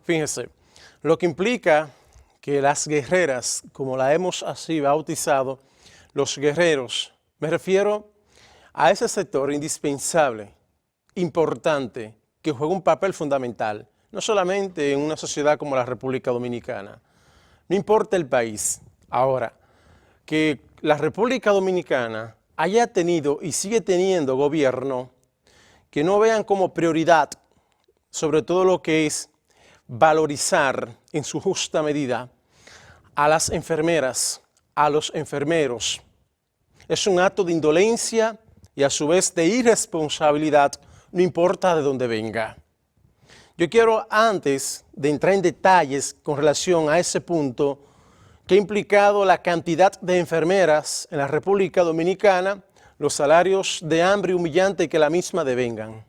Fíjense, lo que implica que las guerreras, como la hemos así bautizado, los guerreros, me refiero a ese sector indispensable, importante, que juega un papel fundamental, no solamente en una sociedad como la República Dominicana, no importa el país. Ahora, que la República Dominicana haya tenido y sigue teniendo gobierno que no vean como prioridad, sobre todo lo que es valorizar en su justa medida a las enfermeras, a los enfermeros. Es un acto de indolencia y a su vez de irresponsabilidad, no importa de dónde venga. Yo quiero, antes de entrar en detalles con relación a ese punto, que ha implicado la cantidad de enfermeras en la República Dominicana, los salarios de hambre humillante que la misma devengan.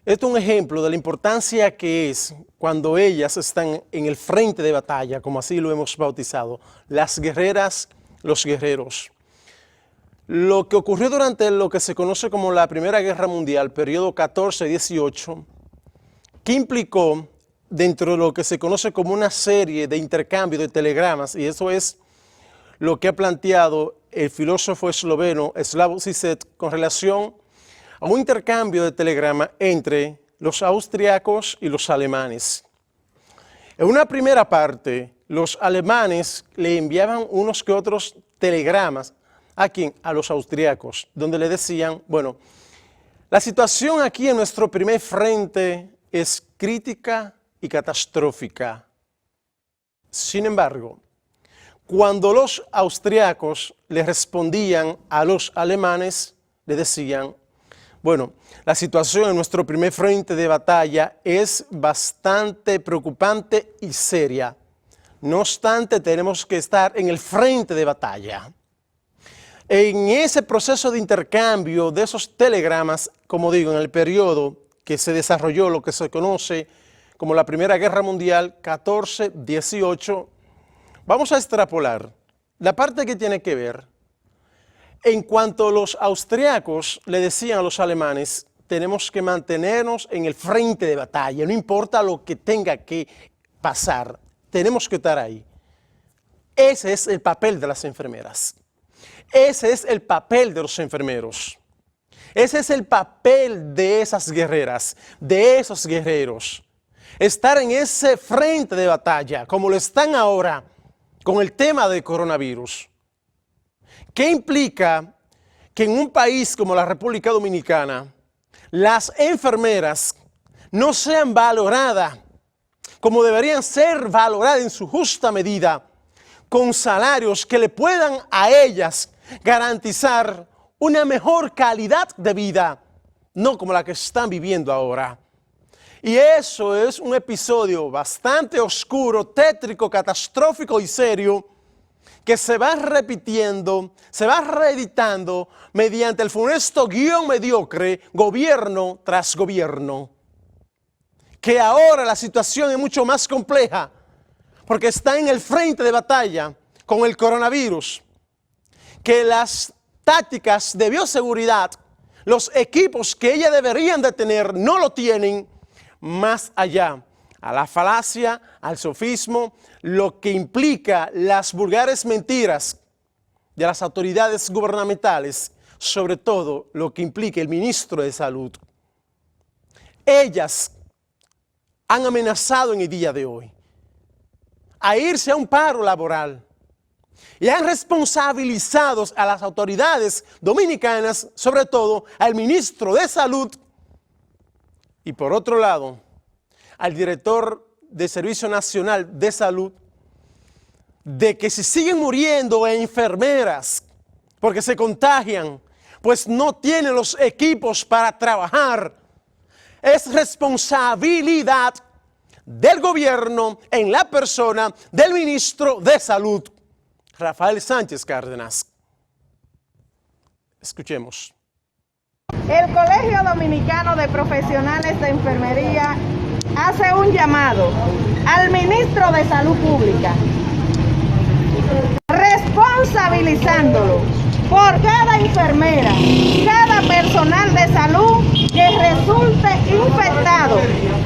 Esto es un ejemplo de la importancia que es cuando ellas están en el frente de batalla, como así lo hemos bautizado, las guerreras, los guerreros. Lo que ocurrió durante lo que se conoce como la Primera Guerra Mundial, periodo 14-18, que implicó dentro de lo que se conoce como una serie de intercambios de telegramas, y eso es lo que ha planteado el filósofo esloveno Slavoj Žižek con relación a un intercambio de telegrama entre los austriacos y los alemanes. En una primera parte, los alemanes le enviaban unos que otros telegramas a los austriacos, donde le decían, bueno, la situación aquí en nuestro primer frente es crítica y catastrófica. Sin embargo, cuando los austriacos le respondían a los alemanes, le decían, bueno, la situación en nuestro primer frente de batalla es bastante preocupante y seria. No obstante, tenemos que estar en el frente de batalla. En ese proceso de intercambio de esos telegramas, como digo, en el periodo que se desarrolló lo que se conoce como la Primera Guerra Mundial, 14-18, vamos a extrapolar la parte que tiene que ver en cuanto los austriacos le decían a los alemanes, tenemos que mantenernos en el frente de batalla, no importa lo que tenga que pasar, tenemos que estar ahí. Ese es el papel de las enfermeras. Ese es el papel de los enfermeros. Ese es el papel de esas guerreras, de esos guerreros. Estar en ese frente de batalla, como lo están ahora con el tema del coronavirus. ¿Qué implica que en un país como la República Dominicana las enfermeras no sean valoradas como deberían ser valoradas en su justa medida, con salarios que le puedan a ellas garantizar una mejor calidad de vida, no como la que están viviendo ahora? Y eso es un episodio bastante oscuro, tétrico, catastrófico y serio, que se va repitiendo, se va reeditando mediante el funesto guión mediocre, gobierno tras gobierno. Que ahora la situación es mucho más compleja, porque está en el frente de batalla con el coronavirus, que las tácticas de bioseguridad, los equipos que ellas deberían de tener, no lo tienen, más allá a la falacia, al sofismo, lo que implica las vulgares mentiras de las autoridades gubernamentales, sobre todo lo que implica el ministro de Salud. Ellas han amenazado en el día de hoy a irse a un paro laboral y han responsabilizado a las autoridades dominicanas, sobre todo al ministro de Salud y por otro lado al director del Servicio Nacional de Salud, de que si siguen muriendo enfermeras porque se contagian, pues no tienen los equipos para trabajar. Es responsabilidad del gobierno en la persona del ministro de Salud, Rafael Sánchez Cárdenas. Escuchemos. El Colegio Dominicano de Profesionales de Enfermería hace un llamado al ministro de Salud Pública, responsabilizándolo por cada enfermera, cada personal de salud que resulte infectado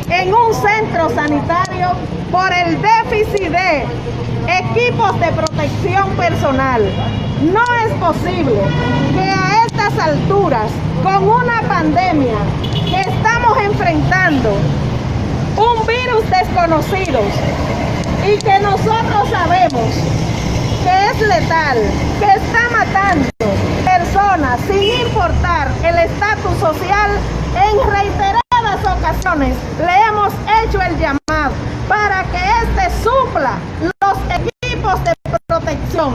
en un centro sanitario sanitario por el déficit de equipos de protección personal. No es posible que a estas alturas, con una pandemia que estamos enfrentando, un virus desconocido y que nosotros sabemos que es letal, que está matando personas sin importar el estatus social, en reiteradas ocasiones le hemos hecho el llamado para que éste supla los equipos de protección.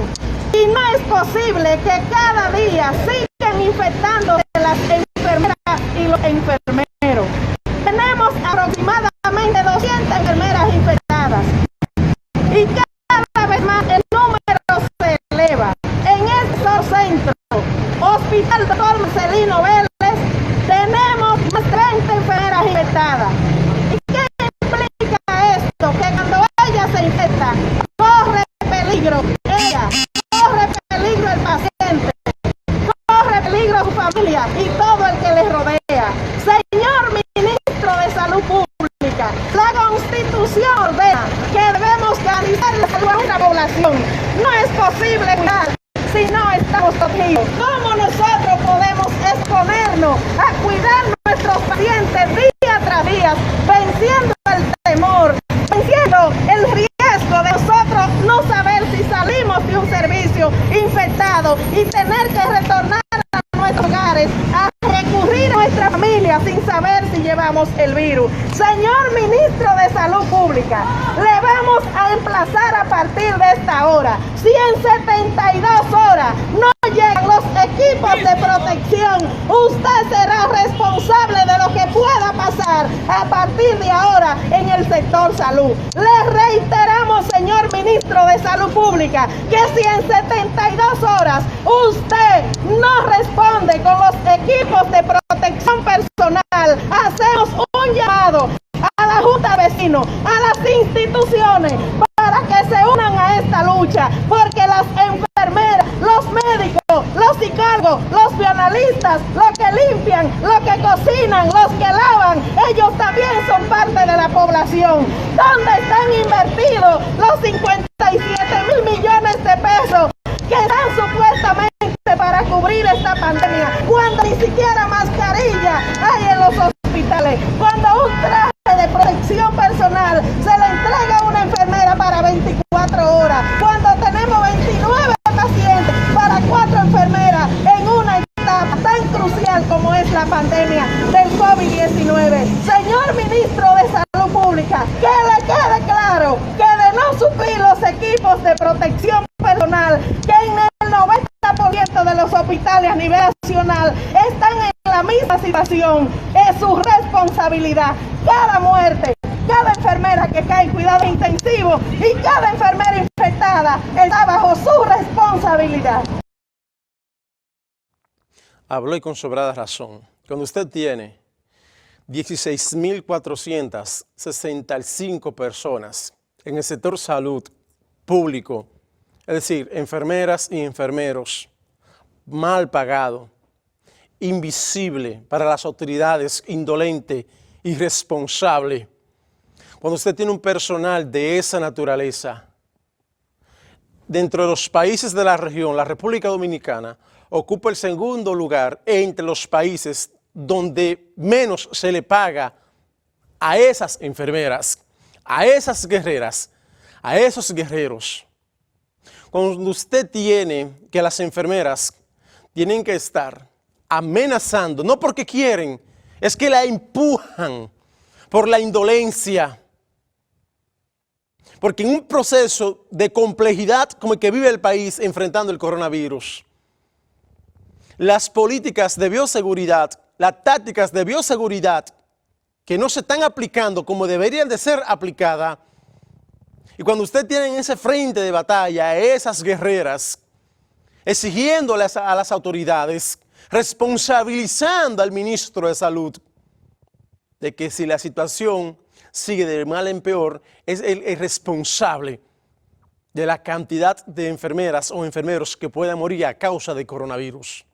Y no es posible que cada día sigan infectando las enfermeras y los enfermeros. Tenemos aproximadamente 200 enfermeras infectadas y cada vez más el número se eleva. En este centro, Hospital Dr. Marcelino Vélez, tenemos más de 30 enfermeras infectadas. ¿Y qué implica esto? Que cuando ella se infecta, corre peligro ella, corre peligro el paciente, corre peligro su familia y todo el que le rodea. Señor Ministro de Salud Pública, la Constitución ordena que debemos garantizar la salud a nuestra población. No es posible cuidar si no estamos protegidos. ¿Cómo nosotros podemos exponernos a cuidar nuestros pacientes día tras día, venciendo el temor, venciendo el riesgo de nosotros no saber si salimos de un servicio infectado y tener que retornar a nuestros hogares, a recurrir a nuestra familia sin saber si llevamos el virus? Señor Ministro de Salud Pública, le vamos a emplazar a partir de esta hora. Si en 72 horas no llegan los equipos de protección, usted será responsable de lo que pueda pasar a partir de ahora en el sector salud. Le reiteramos, señor Ministro de Salud Pública, que si en 72 horas usted no responde con los equipos de protección personal, hacemos un llamado a la Junta de Vecinos, a las instituciones, para que se unan a esta lucha, porque las enfermeras, los médicos, los psicólogos, los bioanalistas, los que limpian, los que cocinan, los que lavan, ellos también son parte de la población. ¿Dónde están invertidos los 57.000 millones de pesos que dan supuestamente para cubrir esta pandemia, cuando ni siquiera mascarilla hay en los hospitales, cuando un traje de protección personal se le entrega a una enfermera para 24 horas, cuando tenemos 29 pacientes para 4 enfermeras en una etapa tan crucial como es la pandemia del COVID-19? Señor Ministro de Salud Pública, que le quede claro que de no suplir los equipos de protección personal, que en el 90% de los hospitales a nivel nacional están en la misma situación, es su responsabilidad. Cada muerte, cada enfermera que cae en cuidados intensivos y cada enfermera infectada está bajo su responsabilidad. Habló y con sobrada razón. Cuando usted tiene 16.465 personas en el sector salud público, es decir, enfermeras y enfermeros, mal pagado, invisible para las autoridades, indolente, irresponsable. Cuando usted tiene un personal de esa naturaleza, dentro de los países de la región, la República Dominicana ocupa el segundo lugar entre los países donde menos se le paga a esas enfermeras, a esas guerreras, a esos guerreros. Cuando usted tiene que las enfermeras tienen que estar amenazando, no porque quieren, es que la empujan por la indolencia. Porque en un proceso de complejidad como el que vive el país enfrentando el coronavirus, las políticas de bioseguridad, las tácticas de bioseguridad que no se están aplicando como deberían de ser aplicadas, y cuando usted tiene en ese frente de batalla a esas guerreras, exigiéndoles a las autoridades, responsabilizando al ministro de Salud de que si la situación sigue de mal en peor, es el responsable de la cantidad de enfermeras o enfermeros que puedan morir a causa de coronavirus.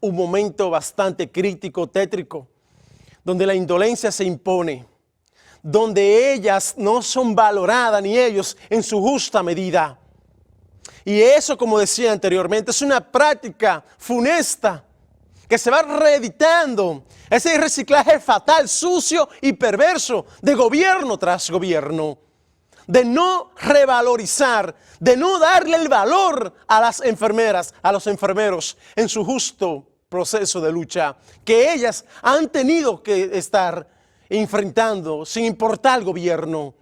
Un momento bastante crítico, tétrico, donde la indolencia se impone, donde ellas no son valoradas ni ellos en su justa medida. Y eso, como decía anteriormente, es una práctica funesta que se va reeditando. Ese reciclaje fatal, sucio y perverso de gobierno tras gobierno. De no revalorizar, de no darle el valor a las enfermeras, a los enfermeros en su justo proceso de lucha que ellas han tenido que estar enfrentando sin importar el gobierno.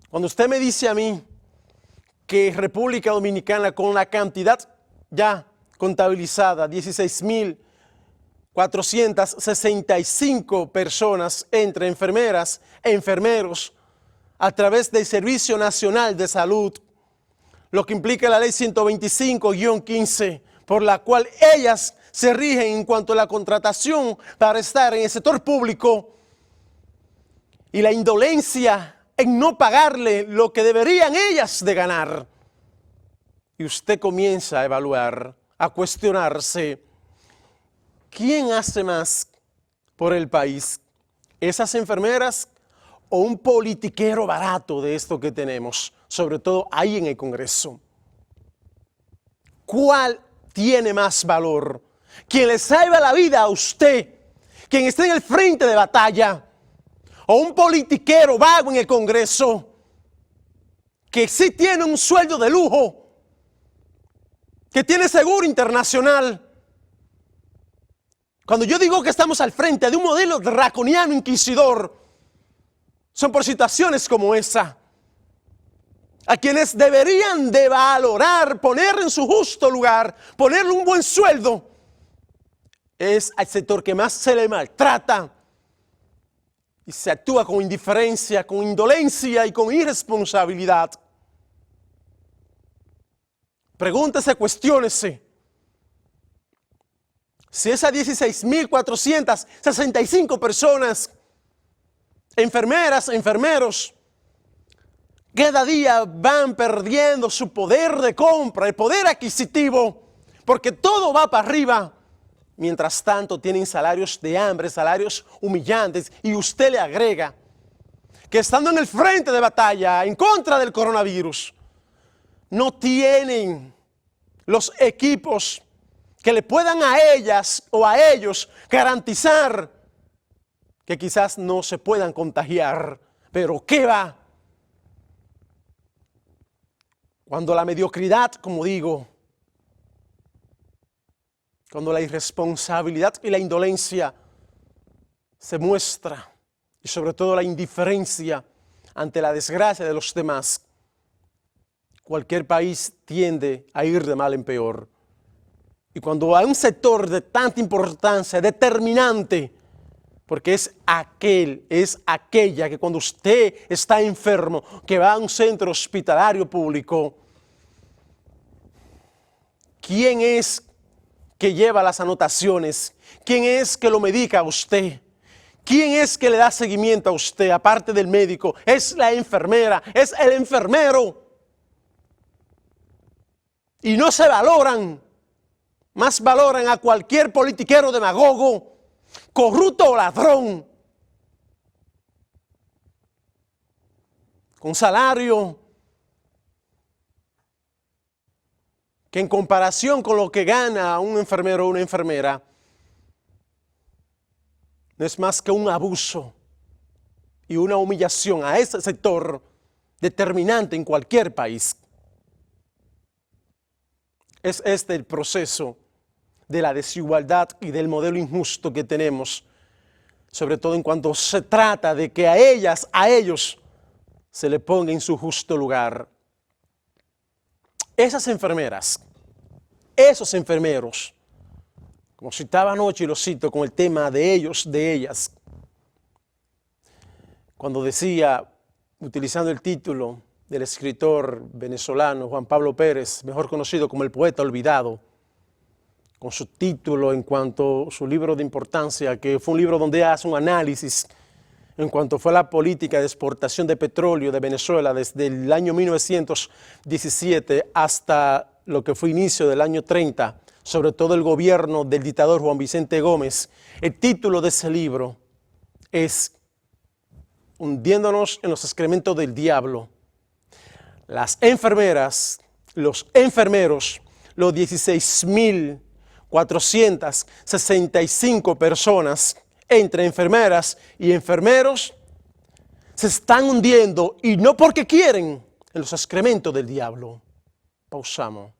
Cuando usted me dice a mí que República Dominicana, con la cantidad ya contabilizada, 16.465 personas entre enfermeras e enfermeros a través del Servicio Nacional de Salud, lo que implica la ley 125-15, por la cual ellas se rigen en cuanto a la contratación para estar en el sector público, y la indolencia en no pagarle lo que deberían ellas de ganar. Y usted comienza a evaluar, a cuestionarse, ¿quién hace más por el país? ¿Esas enfermeras o un politiquero barato de esto que tenemos, sobre todo ahí en el Congreso? ¿Cuál tiene más valor? ¿Quién le salva la vida a usted? ¿Quién está en el frente de batalla? ¿O un politiquero vago en el Congreso que sí tiene un sueldo de lujo, que tiene seguro internacional? Cuando yo digo que estamos al frente de un modelo draconiano inquisidor, son por situaciones como esa, a quienes deberían de valorar, poner en su justo lugar, ponerle un buen sueldo, es al sector que más se le maltrata y se actúa con indiferencia, con indolencia y con irresponsabilidad. Pregúntese, cuestiónese, si esas 16.465 personas, enfermeras, enfermeros, cada día van perdiendo su poder de compra, el poder adquisitivo, porque todo va para arriba. Mientras tanto tienen salarios de hambre, salarios humillantes, y usted le agrega que estando en el frente de batalla en contra del coronavirus, no tienen los equipos que le puedan a ellas o a ellos garantizar que quizás no se puedan contagiar. Pero ¿qué va? Cuando la mediocridad, como digo, cuando la irresponsabilidad y la indolencia se muestra, y sobre todo la indiferencia ante la desgracia de los demás, cualquier país tiende a ir de mal en peor. Y cuando hay un sector de tanta importancia, determinante, porque es aquella que cuando usted está enfermo, que va a un centro hospitalario público, ¿quién es que lleva las anotaciones? ¿Quién es que lo medica a usted? ¿Quién es que le da seguimiento a usted, aparte del médico? Es la enfermera, es el enfermero. Y no se valoran, más valoran a cualquier politiquero demagogo, corrupto o ladrón, con salario que en comparación con lo que gana un enfermero o una enfermera, no es más que un abuso y una humillación a ese sector determinante en cualquier país. Es este el proceso de la desigualdad y del modelo injusto que tenemos, sobre todo en cuanto se trata de que a ellas, a ellos, se le ponga en su justo lugar. Esas enfermeras, esos enfermeros, como citaba anoche y lo cito con el tema de ellos, de ellas, cuando decía, utilizando el título del escritor venezolano Juan Pablo Pérez, mejor conocido como el poeta olvidado, con su título en cuanto a su libro de importancia, que fue un libro donde hace un análisis en cuanto fue la política de exportación de petróleo de Venezuela desde el año 1917 hasta lo que fue inicio del año 30, sobre todo el gobierno del dictador Juan Vicente Gómez. El título de ese libro es hundiéndonos en los excrementos del diablo. Las enfermeras, los enfermeros, los 16.465 personas, entre enfermeras y enfermeros, se están hundiendo, y no porque quieren, en los excrementos del diablo. Pausamos.